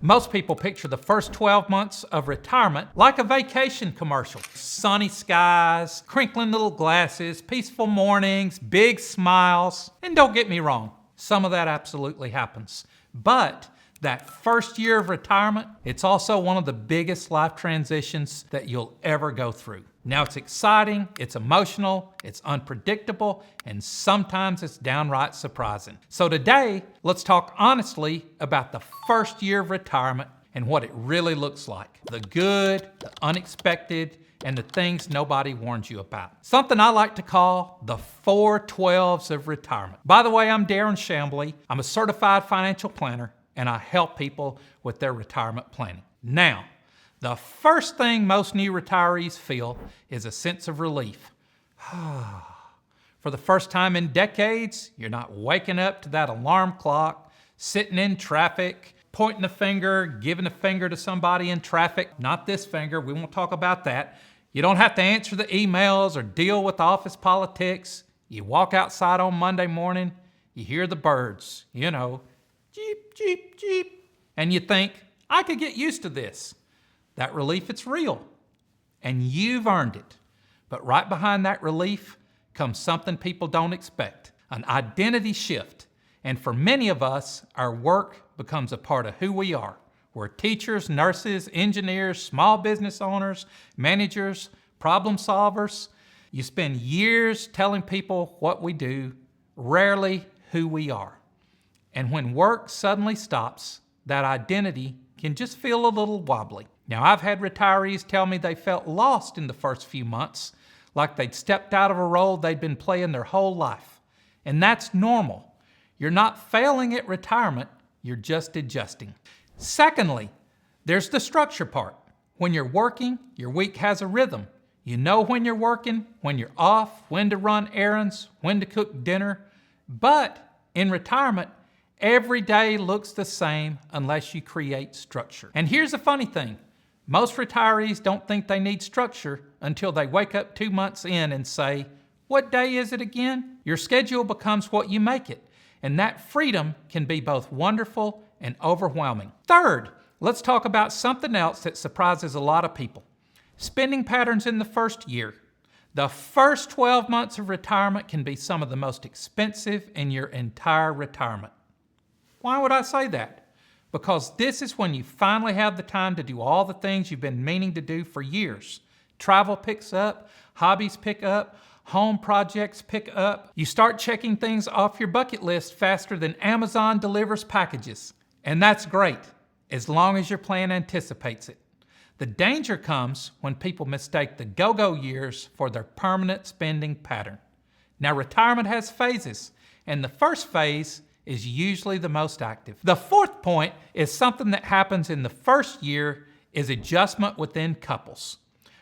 Most people picture the first 12 months of retirement like a vacation commercial. Sunny skies, crinkling little glasses, peaceful mornings, big smiles. And don't get me wrong, some of that absolutely happens. But that first year of retirement, it's also one of the biggest life transitions that you'll ever go through. Now it's exciting, it's emotional, it's unpredictable, and sometimes it's downright surprising. So today, let's talk honestly about the first year of retirement and what it really looks like. The good, the unexpected, and the things nobody warned you about. Something I like to call the 412s of retirement. By the way, I'm Darren Shambly. I'm a certified financial planner, and I help people with their retirement planning. Now, the first thing most new retirees feel is a sense of relief. For the first time in decades, you're not waking up to that alarm clock, sitting in traffic, pointing a finger, giving a finger to somebody in traffic. Not this finger, we won't talk about that. You don't have to answer the emails or deal with office politics. You walk outside on Monday morning, you hear the birds, Jeep, jeep, jeep. And you think, I could get used to this. That relief, it's real. And you've earned it. But right behind that relief comes something people don't expect, an identity shift. And for many of us, our work becomes a part of who we are. We're teachers, nurses, engineers, small business owners, managers, problem solvers. You spend years telling people what we do, rarely who we are. And when work suddenly stops, that identity can just feel a little wobbly. Now, I've had retirees tell me they felt lost in the first few months, like they'd stepped out of a role they'd been playing their whole life. And that's normal. You're not failing at retirement, you're just adjusting. Secondly, there's the structure part. When you're working, your week has a rhythm. You know when you're working, when you're off, when to run errands, when to cook dinner. But in retirement, every day looks the same unless you create structure. And here's the funny thing. Most retirees don't think they need structure until they wake up 2 months in and say, what day is it again? Your schedule becomes what you make it. And that freedom can be both wonderful and overwhelming. Third, let's talk about something else that surprises a lot of people. Spending patterns in the first year. The first 12 months of retirement can be some of the most expensive in your entire retirement. Why would I say that? Because this is when you finally have the time to do all the things you've been meaning to do for years. Travel picks up, hobbies pick up, home projects pick up. You start checking things off your bucket list faster than Amazon delivers packages. And that's great, as long as your plan anticipates it. The danger comes when people mistake the go-go years for their permanent spending pattern. Now, retirement has phases, and the first phase is usually the most active. The fourth point is something that happens in the first year is adjustment within couples.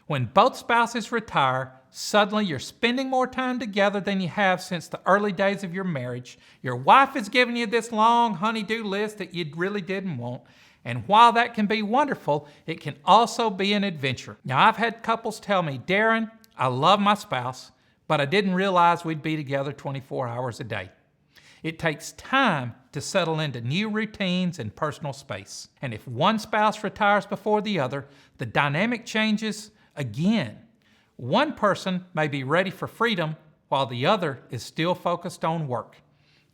When both spouses retire, suddenly you're spending more time together than you have since the early days of your marriage. Your wife is giving you this long honey-do list that you really didn't want. And while that can be wonderful, it can also be an adventure. Now, I've had couples tell me, Darren, I love my spouse, but I didn't realize we'd be together 24 hours a day. It takes time to settle into new routines and personal space. And if one spouse retires before the other, the dynamic changes again. One person may be ready for freedom while the other is still focused on work.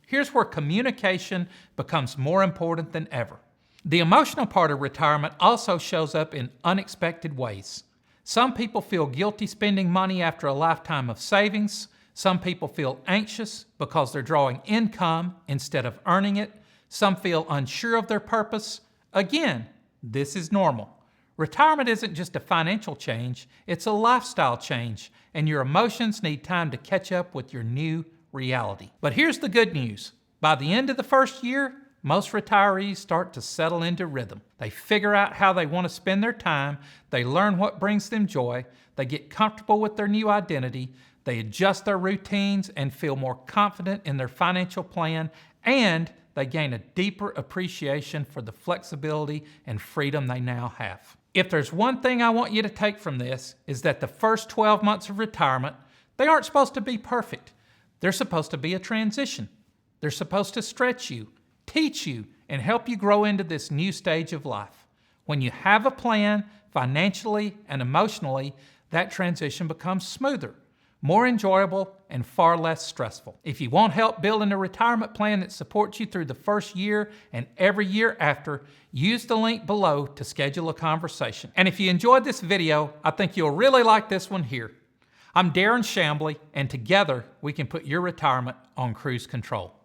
Here's where communication becomes more important than ever. The emotional part of retirement also shows up in unexpected ways. Some people feel guilty spending money after a lifetime of savings. Some people feel anxious because they're drawing income instead of earning it. Some feel unsure of their purpose. Again, this is normal. Retirement isn't just a financial change, it's a lifestyle change, and your emotions need time to catch up with your new reality. But here's the good news. By the end of the first year, most retirees start to settle into rhythm. They figure out how they want to spend their time, they learn what brings them joy, they get comfortable with their new identity, they adjust their routines and feel more confident in their financial plan, and they gain a deeper appreciation for the flexibility and freedom they now have. If there's one thing I want you to take from this, is that the first 12 months of retirement, they aren't supposed to be perfect. They're supposed to be a transition. They're supposed to stretch you, teach you, and help you grow into this new stage of life. When you have a plan, financially and emotionally, that transition becomes smoother, more enjoyable, and far less stressful. If you want help building a retirement plan that supports you through the first year and every year after, use the link below to schedule a conversation. And if you enjoyed this video, I think you'll really like this one here. I'm Darren Shambly, and together we can put your retirement on cruise control.